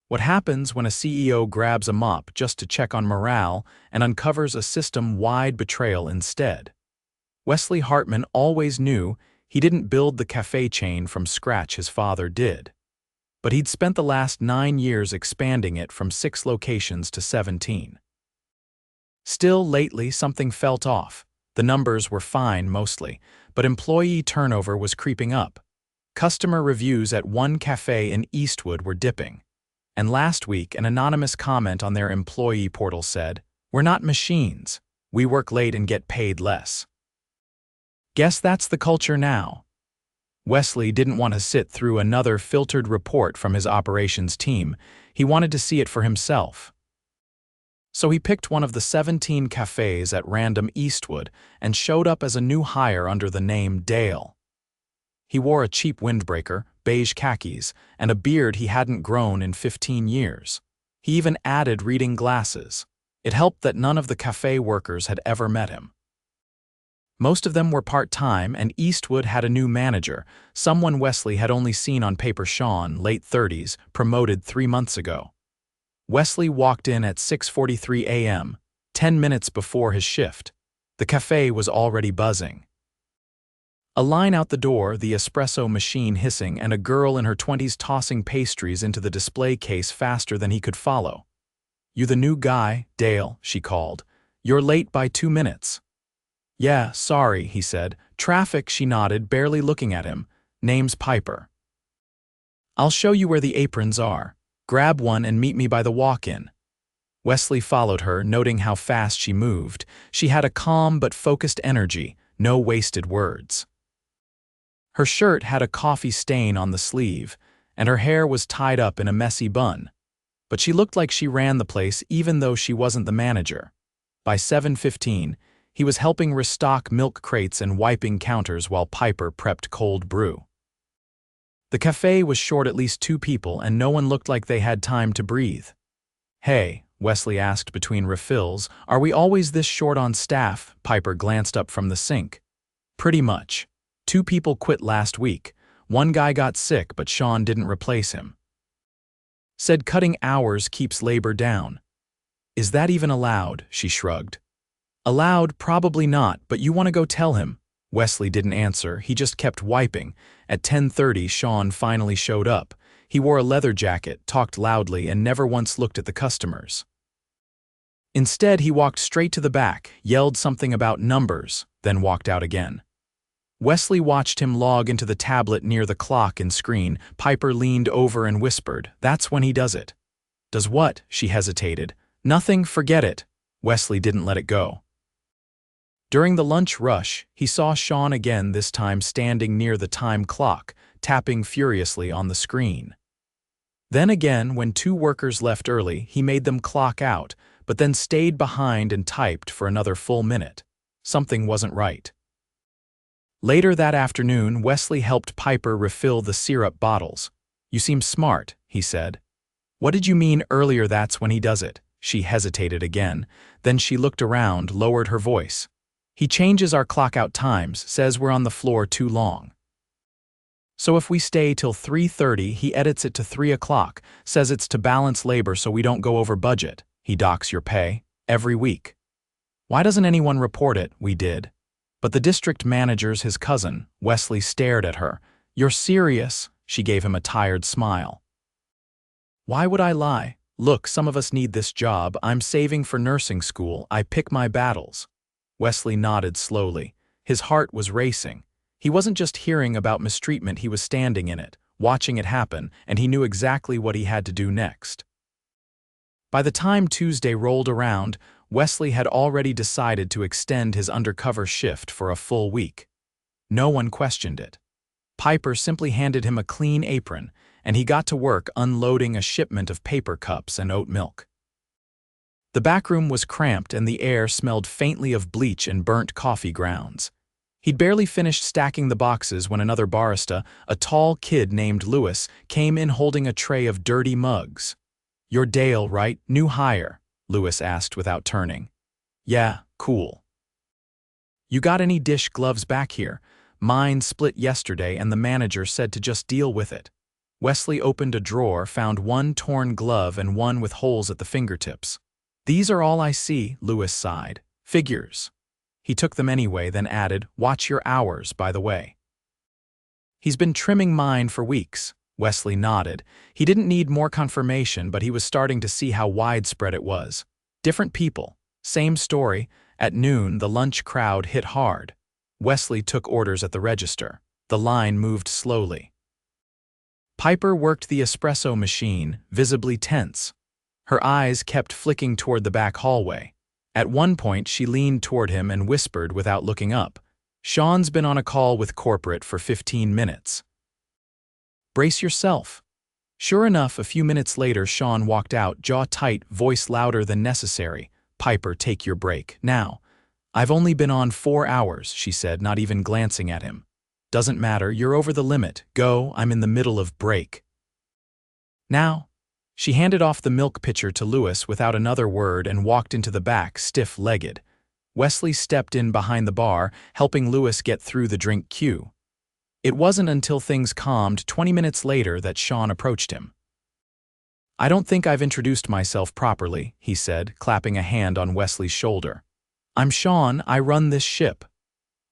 What happens when a CEO grabs a mop just to check on morale and uncovers a system-wide betrayal instead? Wesley Hartman always knew he didn't build the cafe chain from scratch, his father did. But he'd spent the last 9 years expanding it from 6 locations to 17. Still, lately, something felt off. The numbers were fine mostly, but employee turnover was creeping up. Customer reviews at one cafe in Eastwood were dipping. And last week, an anonymous comment on their employee portal said, "We're not machines. We work late and get paid less." Guess that's the culture now. Wesley didn't want to sit through another filtered report from his operations team. He wanted to see it for himself. So he picked one of the 17 cafes at random Eastwood and showed up as a new hire under the name Dale. He wore a cheap windbreaker, beige khakis, and a beard he hadn't grown in 15 years. He even added reading glasses. It helped that none of the cafe workers had ever met him. Most of them were part-time, and Eastwood had a new manager, someone Wesley had only seen on paper. Sean, late 30s, promoted 3 months ago. Wesley walked in at 6:43 a.m., 10 minutes before his shift. The cafe was already buzzing. A line out the door, the espresso machine hissing, and a girl in her 20s tossing pastries into the display case faster than he could follow. "You the new guy, Dale," she called. "You're late by 2 minutes." "Yeah, sorry," he said. "Traffic," she nodded, barely looking at him. "Name's Piper." "I'll show you where the aprons are. Grab one and meet me by the walk-in." Wesley followed her, noting how fast she moved. She had a calm but focused energy, no wasted words. Her shirt had a coffee stain on the sleeve, and her hair was tied up in a messy bun. But she looked like she ran the place even though she wasn't the manager. By 7:15, he was helping restock milk crates and wiping counters while Piper prepped cold brew. The cafe was short at least 2 people, and no one looked like they had time to breathe. "Hey," Wesley asked between refills, "are we always this short on staff?" Piper glanced up from the sink. "Pretty much. 2 people quit last week. One guy got sick, but Sean didn't replace him. Said cutting hours keeps labor down." "Is that even allowed?" she shrugged. "Allowed? Probably not, but you want to go tell him." Wesley didn't answer, he just kept wiping. At 10:30, Sean finally showed up. He wore a leather jacket, talked loudly, and never once looked at the customers. Instead, he walked straight to the back, yelled something about numbers, then walked out again. Wesley watched him log into the tablet near the clock and screen. Piper leaned over and whispered, "That's when he does it." "Does what?" She hesitated. "Nothing, forget it." Wesley didn't let it go. During the lunch rush, he saw Sean again, this time standing near the time clock, tapping furiously on the screen. Then again, when 2 workers left early, he made them clock out, but then stayed behind and typed for another full minute. Something wasn't right. Later that afternoon, Wesley helped Piper refill the syrup bottles. "You seem smart," he said. "What did you mean earlier? That's when he does it." She hesitated again. Then she looked around, lowered her voice. "He changes our clock-out times, says we're on the floor too long. So if we stay till 3:30, he edits it to 3 o'clock, says it's to balance labor so we don't go over budget. He docks your pay every week. Why doesn't anyone report it?" "We did. But the district manager's his cousin." Wesley stared at her. "You're serious?" She gave him a tired smile. "Why would I lie? Look, some of us need this job. I'm saving for nursing school. I pick my battles." Wesley nodded slowly. His heart was racing. He wasn't just hearing about mistreatment, he was standing in it, watching it happen, and he knew exactly what he had to do next. By the time Tuesday rolled around, Wesley had already decided to extend his undercover shift for a full week. No one questioned it. Piper simply handed him a clean apron, and he got to work unloading a shipment of paper cups and oat milk. The backroom was cramped and the air smelled faintly of bleach and burnt coffee grounds. He'd barely finished stacking the boxes when another barista, a tall kid named Lewis, came in holding a tray of dirty mugs. "You're Dale, right? New hire?" Lewis asked without turning. "Yeah, cool. You got any dish gloves back here? Mine split yesterday and the manager said to just deal with it." Wesley opened a drawer, found one torn glove and one with holes at the fingertips. "These are all I see," Lewis sighed. "Figures." He took them anyway, then added, "Watch your hours, by the way." "He's been trimming mine for weeks." Wesley nodded. He didn't need more confirmation, but he was starting to see how widespread it was. Different people. Same story. At noon, the lunch crowd hit hard. Wesley took orders at the register. The line moved slowly. Piper worked the espresso machine, visibly tense. Her eyes kept flicking toward the back hallway. At one point, she leaned toward him and whispered without looking up, "Sean's been on a call with corporate for 15 minutes. Brace yourself." Sure enough, a few minutes later, Sean walked out, jaw tight, voice louder than necessary. "Piper, take your break, now." "I've only been on 4 hours," she said, not even glancing at him. "Doesn't matter, you're over the limit. Go, I'm in the middle of break." "Now." She handed off the milk pitcher to Lewis without another word and walked into the back, stiff-legged. Wesley stepped in behind the bar, helping Lewis get through the drink queue. It wasn't until things calmed 20 minutes later that Sean approached him. "I don't think I've introduced myself properly," he said, clapping a hand on Wesley's shoulder. "I'm Sean, I run this ship."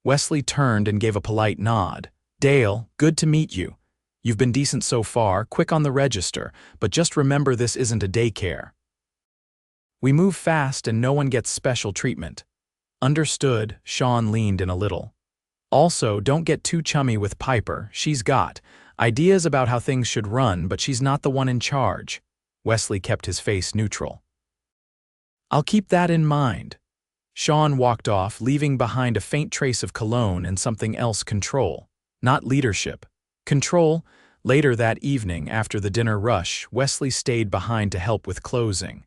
Wesley turned and gave a polite nod. "Dale, good to meet you. You've been decent so far, quick on the register, but just remember this isn't a daycare. We move fast and no one gets special treatment." "Understood," Sean leaned in a little. "Also, don't get too chummy with Piper. She's got ideas about how things should run, but she's not the one in charge." Wesley kept his face neutral. "I'll keep that in mind." Sean walked off, leaving behind a faint trace of cologne and something else: control. Not leadership. Control. Later that evening, after the dinner rush, Wesley stayed behind to help with closing.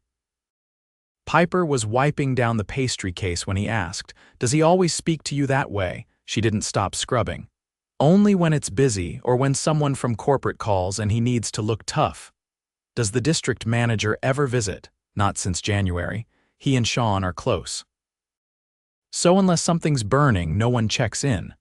Piper was wiping down the pastry case when he asked, "Does he always speak to you that way?" She didn't stop scrubbing. "Only when it's busy or when someone from corporate calls and he needs to look tough." "Does the district manager ever visit?" "Not since January. He and Sean are close." "So unless something's burning, no one checks in."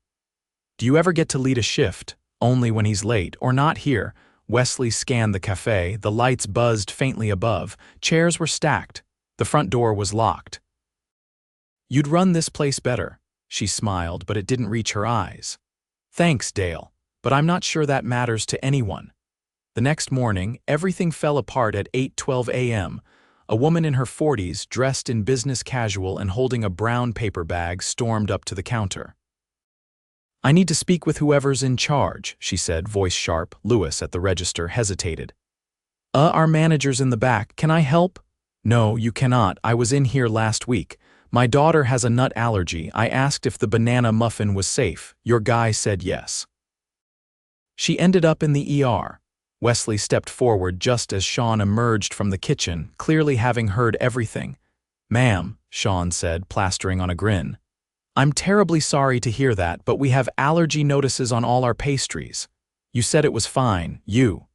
"Do you ever get to lead a shift?" "Only when he's late or not here." Wesley scanned the cafe. The lights buzzed faintly above. Chairs were stacked. The front door was locked. "You'd run this place better." She smiled, but it didn't reach her eyes. "Thanks, Dale, but I'm not sure that matters to anyone." The next morning, everything fell apart at 8:12 a.m. A woman in her 40s, dressed in business casual and holding a brown paper bag, stormed up to the counter. "I need to speak with whoever's in charge," she said, voice sharp. Lewis at the register hesitated. Our manager's in the back. Can I help?" "No, you cannot. I was in here last week. My daughter has a nut allergy. I asked if the banana muffin was safe. Your guy said yes. She ended up in the ER." Wesley stepped forward just as Sean emerged from the kitchen, clearly having heard everything. "Ma'am," Sean said, plastering on a grin. "I'm terribly sorry to hear that, but we have allergy notices on all our pastries. You said it was fine, you."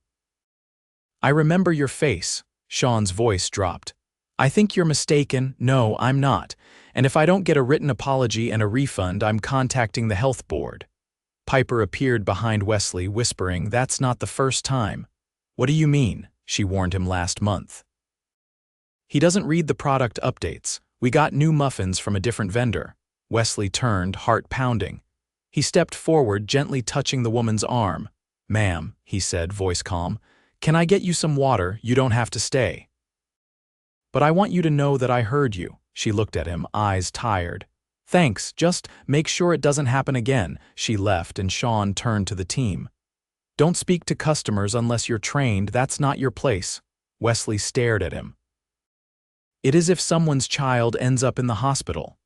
"I remember your face." Sean's voice dropped. "I think you're mistaken." "No, I'm not. And if I don't get a written apology and a refund, I'm contacting the health board." Piper appeared behind Wesley, whispering, "That's not the first time." "What do you mean?" She warned him last month. "He doesn't read the product updates. We got new muffins from a different vendor." Wesley turned, heart pounding. He stepped forward, gently touching the woman's arm. "Ma'am," he said, voice calm, "can I get you some water? You don't have to stay." "But I want you to know that I heard you." She looked at him, eyes tired. "Thanks, just make sure it doesn't happen again." She left and Sean turned to the team. "Don't speak to customers unless you're trained. That's not your place." Wesley stared at him. "It is if someone's child ends up in the hospital."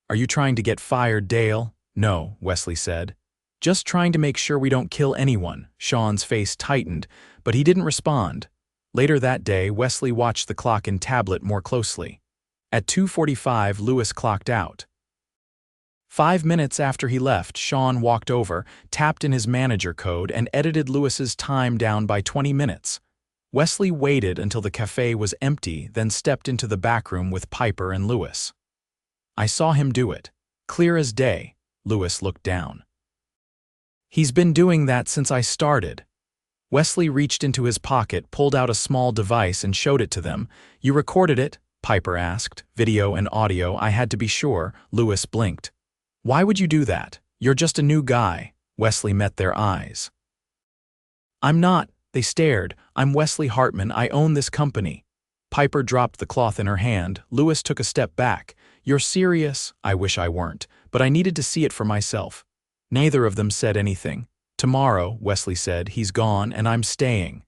"Are you trying to get fired, Dale?" "No," Wesley said. "Just trying to make sure we don't kill anyone." Sean's face tightened, but he didn't respond. Later that day, Wesley watched the clock in tablet more closely. At 2:45, Lewis clocked out. 5 minutes after he left, Sean walked over, tapped in his manager code, and edited Lewis's time down by 20 minutes. Wesley waited until the cafe was empty, then stepped into the back room with Piper and Lewis. "I saw him do it. Clear as day." Lewis looked down. "He's been doing that since I started." Wesley reached into his pocket, pulled out a small device and showed it to them. "You recorded it?" Piper asked. "Video and audio, I had to be sure." Lewis blinked. "Why would you do that? You're just a new guy." Wesley met their eyes. "I'm not." They stared. "I'm Wesley Hartman. I own this company." Piper dropped the cloth in her hand. Lewis took a step back. "You're serious?" "I wish I weren't, but I needed to see it for myself." Neither of them said anything. "Tomorrow," Wesley said, "he's gone and I'm staying."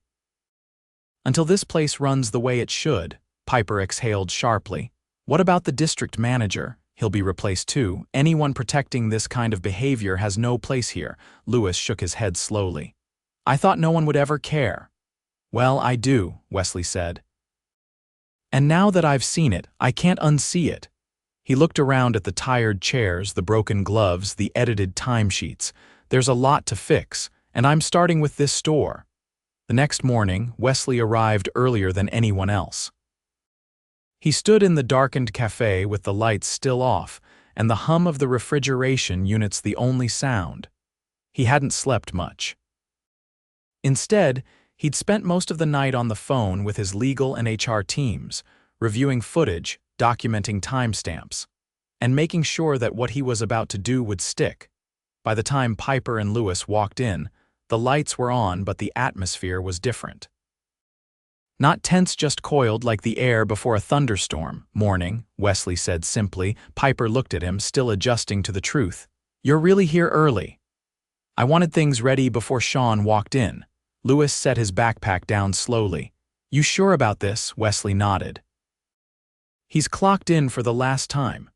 "Until this place runs the way it should," Piper exhaled sharply. "What about the district manager? He'll be replaced too. Anyone protecting this kind of behavior has no place here." Lewis shook his head slowly. "I thought no one would ever care." "Well, I do," Wesley said. "And now that I've seen it, I can't unsee it." He looked around at the tired chairs, the broken gloves, the edited timesheets. "There's a lot to fix, and I'm starting with this store." The next morning, Wesley arrived earlier than anyone else. He stood in the darkened cafe with the lights still off, and the hum of the refrigeration units the only sound. He hadn't slept much. Instead, he'd spent most of the night on the phone with his legal and HR teams, reviewing footage, documenting timestamps, and making sure that what he was about to do would stick. By the time Piper and Lewis walked in, the lights were on, but the atmosphere was different. "Not tense, just coiled like the air before a thunderstorm." "Morning," Wesley said simply. Piper looked at him, still adjusting to the truth. "You're really here early." "I wanted things ready before Sean walked in." Lewis set his backpack down slowly. "You sure about this?" Wesley nodded. "He's clocked in for the last time."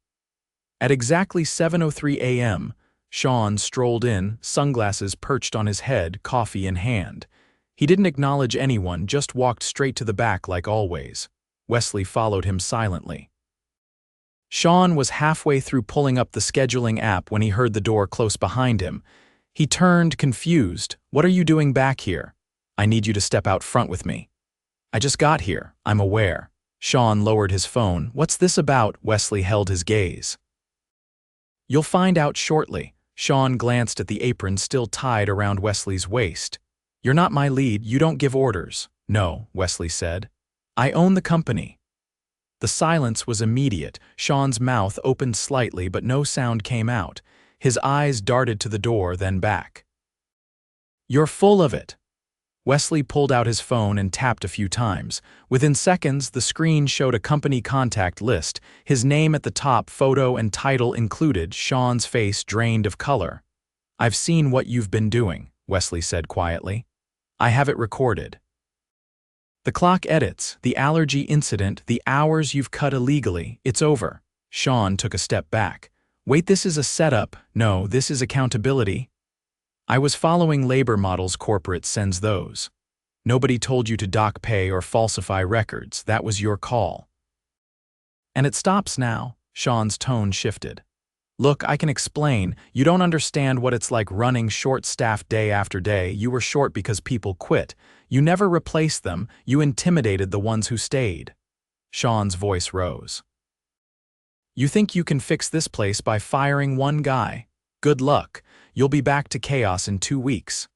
At exactly 7:03 a.m., Sean strolled in, sunglasses perched on his head, coffee in hand. He didn't acknowledge anyone, just walked straight to the back like always. Wesley followed him silently. Sean was halfway through pulling up the scheduling app when he heard the door close behind him. He turned, confused. "What are you doing back here?" "I need you to step out front with me." "I just got here. I'm aware." Sean lowered his phone. "What's this about?" Wesley held his gaze. "You'll find out shortly." Sean glanced at the apron still tied around Wesley's waist. "You're not my lead. You don't give orders." "No," Wesley said. "I own the company." The silence was immediate. Sean's mouth opened slightly, but no sound came out. His eyes darted to the door, then back. "You're full of it." Wesley pulled out his phone and tapped a few times. Within seconds, the screen showed a company contact list, his name at the top, photo and title included, Sean's face drained of color. "I've seen what you've been doing," Wesley said quietly. "I have it recorded. The clock edits, the allergy incident, the hours you've cut illegally, it's over." Sean took a step back. "Wait, this is a setup." "No, this is accountability." "I was following labor models corporate sends those. Nobody told you to dock pay or falsify records. That was your call." "And it stops now." Sean's tone shifted. "Look, I can explain. You don't understand what it's like running short-staffed day after day. You were short because people quit. You never replaced them. You intimidated the ones who stayed." Sean's voice rose. "You think you can fix this place by firing one guy? Good luck. You'll be back to chaos in 2 weeks.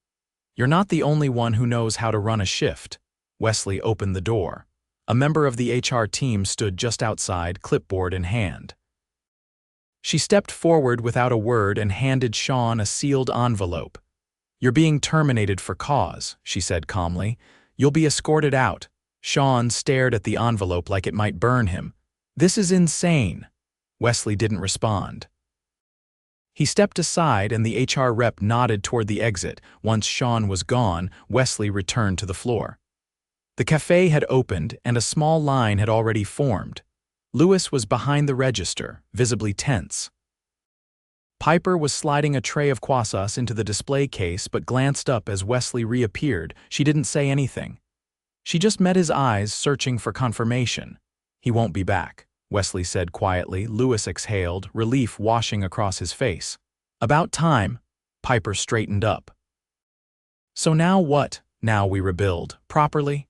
You're not the only one who knows how to run a shift." Wesley opened the door. A member of the HR team stood just outside, clipboard in hand. She stepped forward without a word and handed Sean a sealed envelope. "You're being terminated for cause," she said calmly. "You'll be escorted out." Sean stared at the envelope like it might burn him. "This is insane." Wesley didn't respond. He stepped aside and the HR rep nodded toward the exit. Once Sean was gone, Wesley returned to the floor. The cafe had opened and a small line had already formed. Lewis was behind the register, visibly tense. Piper was sliding a tray of croissants into the display case but glanced up as Wesley reappeared. She didn't say anything. She just met his eyes, searching for confirmation. "He won't be back," Wesley said quietly. Lewis exhaled, relief washing across his face. "About time." Piper straightened up. "So now what?" "Now we rebuild. Properly."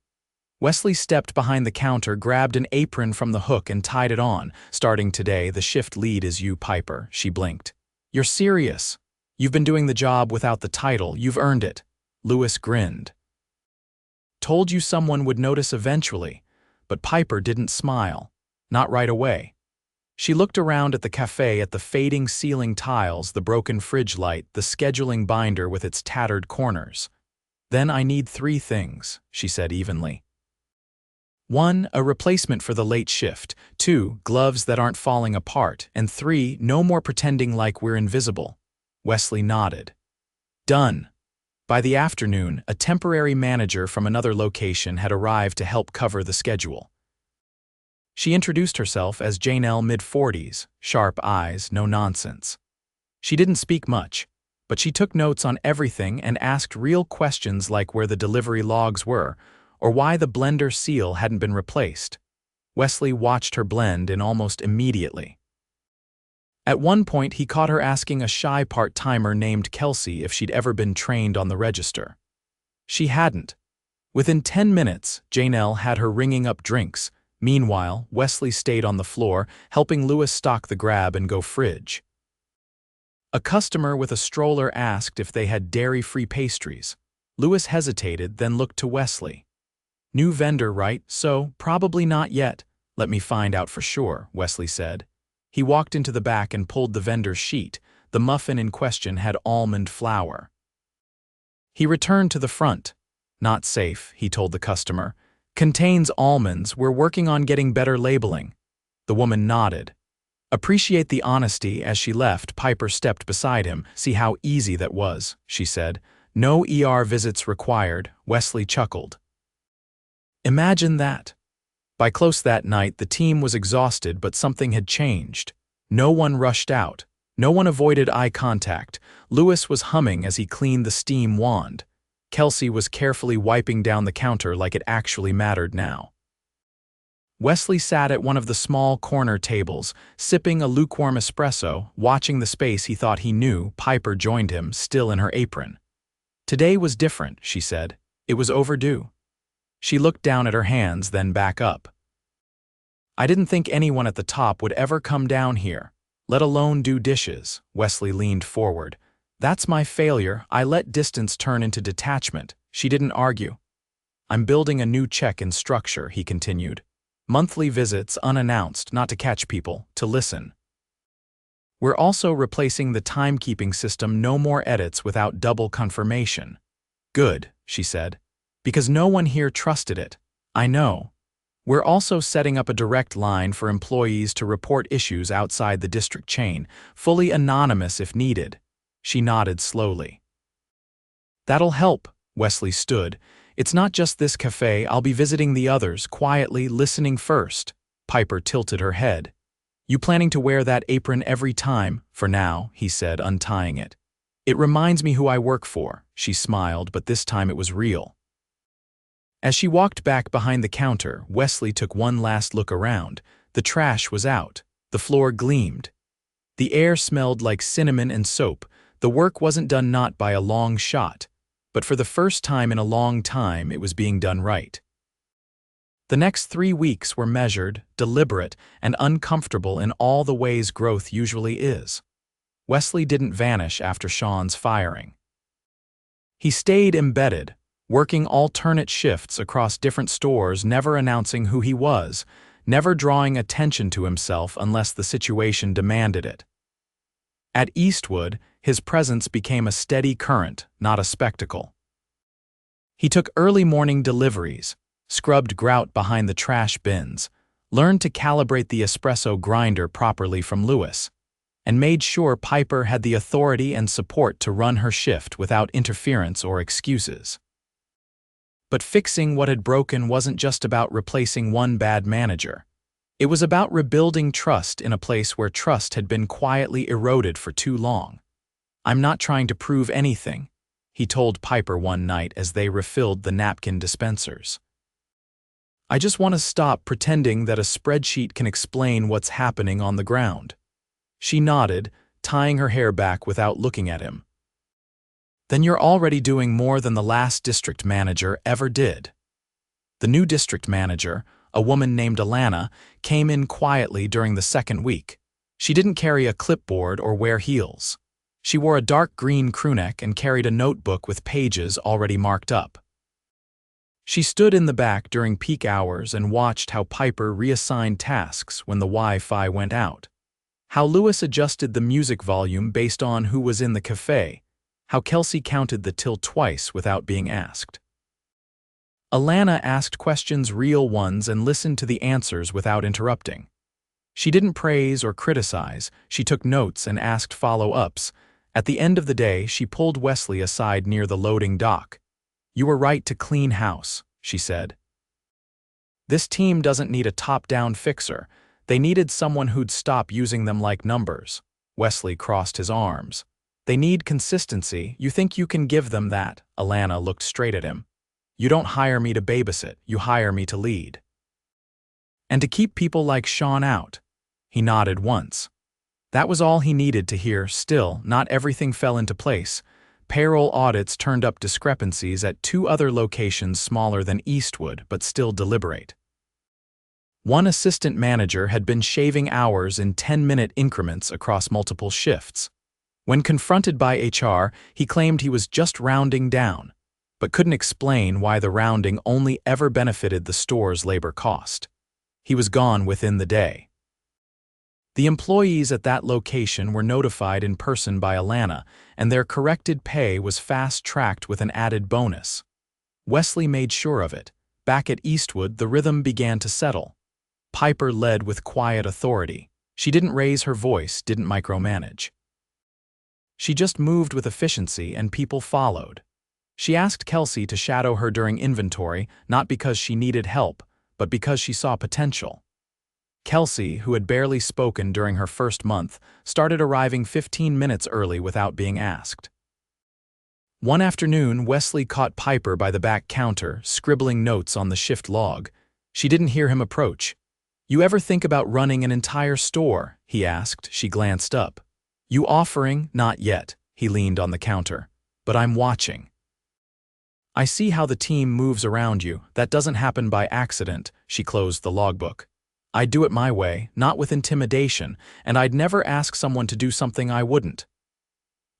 Wesley stepped behind the counter, grabbed an apron from the hook and tied it on. "Starting today, the shift lead is you, Piper." She blinked. "You're serious? You've been doing the job without the title. You've earned it." Lewis grinned. Told you someone would notice eventually, but Piper didn't smile. Not right away. She looked around at the cafe, at the fading ceiling tiles, the broken fridge light, the scheduling binder with its tattered corners. Then I need 3 things, she said evenly. 1, a replacement for the late shift. 2, gloves that aren't falling apart. And 3, no more pretending like we're invisible. Wesley nodded. Done. By the afternoon, a temporary manager from another location had arrived to help cover the schedule. She introduced herself as Janelle, mid-40s, sharp eyes, no nonsense. She didn't speak much, but she took notes on everything and asked real questions like where the delivery logs were, or why the blender seal hadn't been replaced. Wesley watched her blend in almost immediately. At one point, he caught her asking a shy part-timer named Kelsey if she'd ever been trained on the register. She hadn't. Within 10 minutes, Janelle had her ringing up drinks. Meanwhile, Wesley stayed on the floor, helping Lewis stock the grab and go fridge. A customer with a stroller asked if they had dairy-free pastries. Lewis hesitated, then looked to Wesley. New vendor, right? So, probably not yet. Let me find out for sure, Wesley said. He walked into the back and pulled the vendor's sheet. The muffin in question had almond flour. He returned to the front. Not safe, he told the customer. Contains almonds. We're working on getting better labeling. The woman nodded. Appreciate the honesty. As she left, Piper stepped beside him. See how easy that was, she said. No ER visits required. Wesley chuckled. Imagine that. By close that night, the team was exhausted, but something had changed. No one rushed out. No one avoided eye contact. Lewis was humming as he cleaned the steam wand. Kelsey was carefully wiping down the counter like it actually mattered now. Wesley sat at one of the small corner tables, sipping a lukewarm espresso, watching the space he thought he knew. Piper joined him, still in her apron. Today was different, she said. It was overdue. She looked down at her hands, then back up. I didn't think anyone at the top would ever come down here, let alone do dishes. Wesley leaned forward. That's my failure. I let distance turn into detachment. She didn't argue. I'm building a new check-in structure, he continued. Monthly visits, unannounced, not to catch people, to listen. We're also replacing the timekeeping system. No more edits without double confirmation. Good, she said. Because no one here trusted it. I know. We're also setting up a direct line for employees to report issues outside the district chain, fully anonymous if needed. She nodded slowly. That'll help, Wesley stood. It's not just this cafe. I'll be visiting the others, quietly listening first. Piper tilted her head. You planning to wear that apron every time? For now, he said, untying it. It reminds me who I work for. She smiled, but this time it was real. As she walked back behind the counter, Wesley took one last look around. The trash was out. The floor gleamed. The air smelled like cinnamon and soap. The work wasn't done, not by a long shot, but for the first time in a long time it was being done right. The next 3 weeks were measured, deliberate, and uncomfortable in all the ways growth usually is. Wesley didn't vanish after Sean's firing. He stayed embedded, working alternate shifts across different stores, never announcing who he was, never drawing attention to himself unless the situation demanded it. At Eastwood, his presence became a steady current, not a spectacle. He took early morning deliveries, scrubbed grout behind the trash bins, learned to calibrate the espresso grinder properly from Lewis, and made sure Piper had the authority and support to run her shift without interference or excuses. But fixing what had broken wasn't just about replacing one bad manager. It was about rebuilding trust in a place where trust had been quietly eroded for too long. I'm not trying to prove anything, he told Piper one night as they refilled the napkin dispensers. I just want to stop pretending that a spreadsheet can explain what's happening on the ground. She nodded, tying her hair back without looking at him. Then you're already doing more than the last district manager ever did. The new district manager, a woman named Alana, came in quietly during the second week. She didn't carry a clipboard or wear heels. She wore a dark green crewneck and carried a notebook with pages already marked up. She stood in the back during peak hours and watched how Piper reassigned tasks when the Wi-Fi went out. How Lewis adjusted the music volume based on who was in the cafe. How Kelsey counted the till twice without being asked. Alana asked questions, real ones, and listened to the answers without interrupting. She didn't praise or criticize, she took notes and asked follow-ups. At the end of the day, she pulled Wesley aside near the loading dock. "You were right to clean house," she said. "This team doesn't need a top-down fixer. They needed someone who'd stop using them like numbers." Wesley crossed his arms. "They need consistency. You think you can give them that?" Alana looked straight at him. "You don't hire me to babysit, you hire me to lead. And to keep people like Sean out." He nodded once. That was all he needed to hear. Still, not everything fell into place. Payroll audits turned up discrepancies at 2 other locations smaller than Eastwood, but still deliberate. One assistant manager had been shaving hours in 10-minute increments across multiple shifts. When confronted by HR, he claimed he was just rounding down, but couldn't explain why the rounding only ever benefited the store's labor cost. He was gone within the day. The employees at that location were notified in person by Alana, and their corrected pay was fast-tracked with an added bonus. Wesley made sure of it. Back at Eastwood, the rhythm began to settle. Piper led with quiet authority. She didn't raise her voice, didn't micromanage. She just moved with efficiency, and people followed. She asked Kelsey to shadow her during inventory, not because she needed help, but because she saw potential. Kelsey, who had barely spoken during her first month, started arriving 15 minutes early without being asked. One afternoon, Wesley caught Piper by the back counter, scribbling notes on the shift log. She didn't hear him approach. "You ever think about running an entire store?" he asked. She glanced up. "You offering?" "Not yet." He leaned on the counter. "But I'm watching. I see how the team moves around you. That doesn't happen by accident." She closed the logbook. "I'd do it my way, not with intimidation, and I'd never ask someone to do something I wouldn't."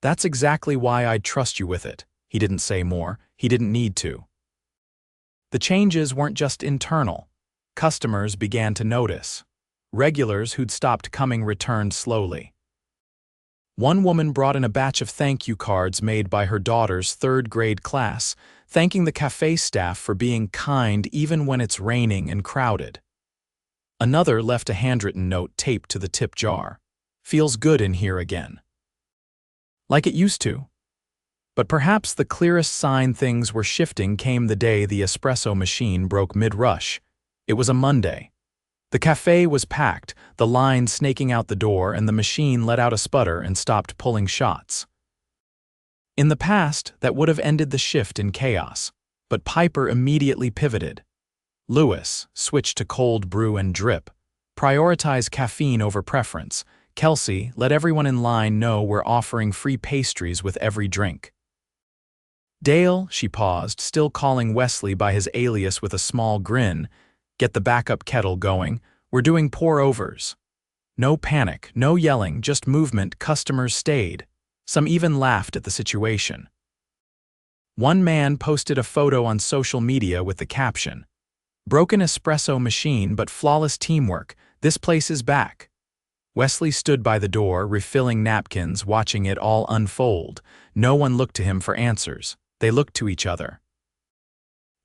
"That's exactly why I'd trust you with it." He didn't say more. He didn't need to. The changes weren't just internal. Customers began to notice. Regulars who'd stopped coming returned slowly. One woman brought in a batch of thank you cards made by her daughter's 3rd grade class, thanking the cafe staff for being kind even when it's raining and crowded. Another left a handwritten note taped to the tip jar. "Feels good in here again. Like it used to." But perhaps the clearest sign things were shifting came the day the espresso machine broke mid-rush. It was a Monday. The cafe was packed, the line snaking out the door, and the machine let out a sputter and stopped pulling shots. In the past, that would have ended the shift in chaos, but Piper immediately pivoted. Lewis switched to cold brew and drip. Prioritize caffeine over preference. Kelsey, let everyone in line know we're offering free pastries with every drink. Dale, she paused, still calling Wesley by his alias with a small grin. Get the backup kettle going. We're doing pour-overs. No panic, no yelling, just movement. Customers stayed. Some even laughed at the situation. One man posted a photo on social media with the caption, "Broken espresso machine but flawless teamwork. This place is back." Wesley stood by the door, refilling napkins, watching it all unfold. No one looked to him for answers. They looked to each other.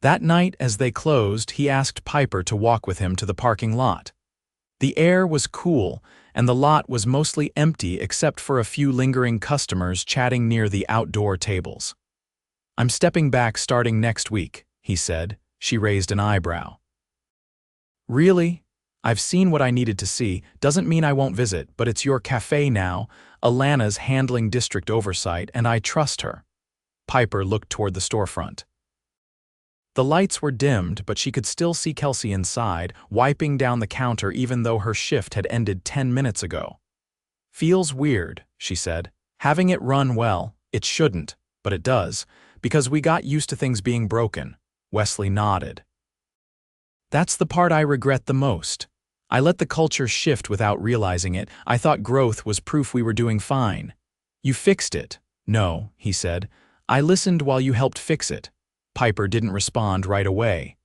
That night, as they closed, he asked Piper to walk with him to the parking lot. The air was cool, and the lot was mostly empty except for a few lingering customers chatting near the outdoor tables. "I'm stepping back starting next week," he said. She raised an eyebrow. "Really? I've seen what I needed to see. Doesn't mean I won't visit, but it's your cafe now. Alana's handling district oversight, and I trust her." Piper looked toward the storefront. The lights were dimmed, but she could still see Kelsey inside, wiping down the counter even though her shift had ended 10 minutes ago. "Feels weird," she said. "Having it run well, it shouldn't, but it does, because we got used to things being broken." Wesley nodded. "That's the part I regret the most. I let the culture shift without realizing it. I thought growth was proof we were doing fine." "You fixed it." "No," he said. "I listened while you helped fix it. Piper didn't respond right away.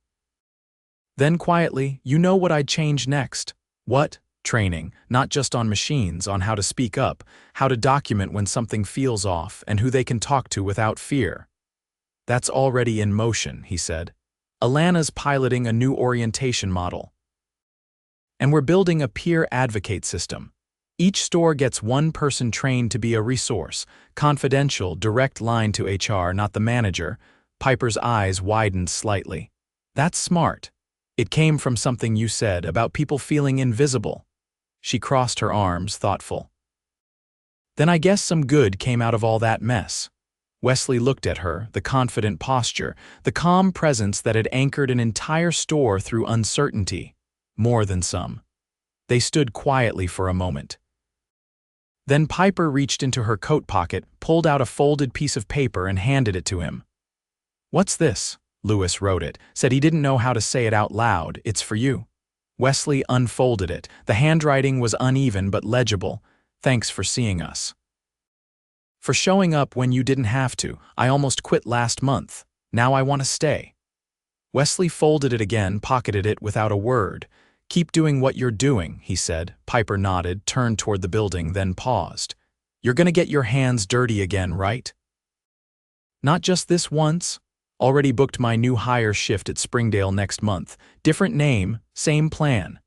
Then quietly, "You know what I'd change next." "What?" "Training, not just on machines, on how to speak up, how to document when something feels off, and who they can talk to without fear." "That's already in motion," he said. "Alana's piloting a new orientation model. And we're building a peer advocate system. Each store gets one person trained to be a resource, confidential, direct line to HR, not the manager." Piper's eyes widened slightly. "That's smart. It came from something you said about people feeling invisible." She crossed her arms, thoughtful. "Then I guess some good came out of all that mess." Wesley looked at her, the confident posture, the calm presence that had anchored an entire store through uncertainty. More than some. They stood quietly for a moment. Then Piper reached into her coat pocket, pulled out a folded piece of paper and handed it to him. "What's this?" Lewis wrote it, said he didn't know how to say it out loud. "It's for you." Wesley unfolded it. The handwriting was uneven but legible. "Thanks for seeing us. For showing up when you didn't have to. I almost quit last month. Now I want to stay." Wesley folded it again, pocketed it without a word. "Keep doing what you're doing," he said. Piper nodded, turned toward the building, then paused. "You're gonna get your hands dirty again, right?" "Not just this once. Already booked my new hire shift at Springdale next month. Different name, same plan."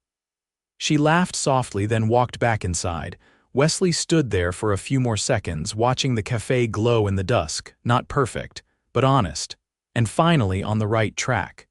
She laughed softly, then walked back inside. Wesley stood there for a few more seconds, watching the cafe glow in the dusk, not perfect, but honest, and finally on the right track.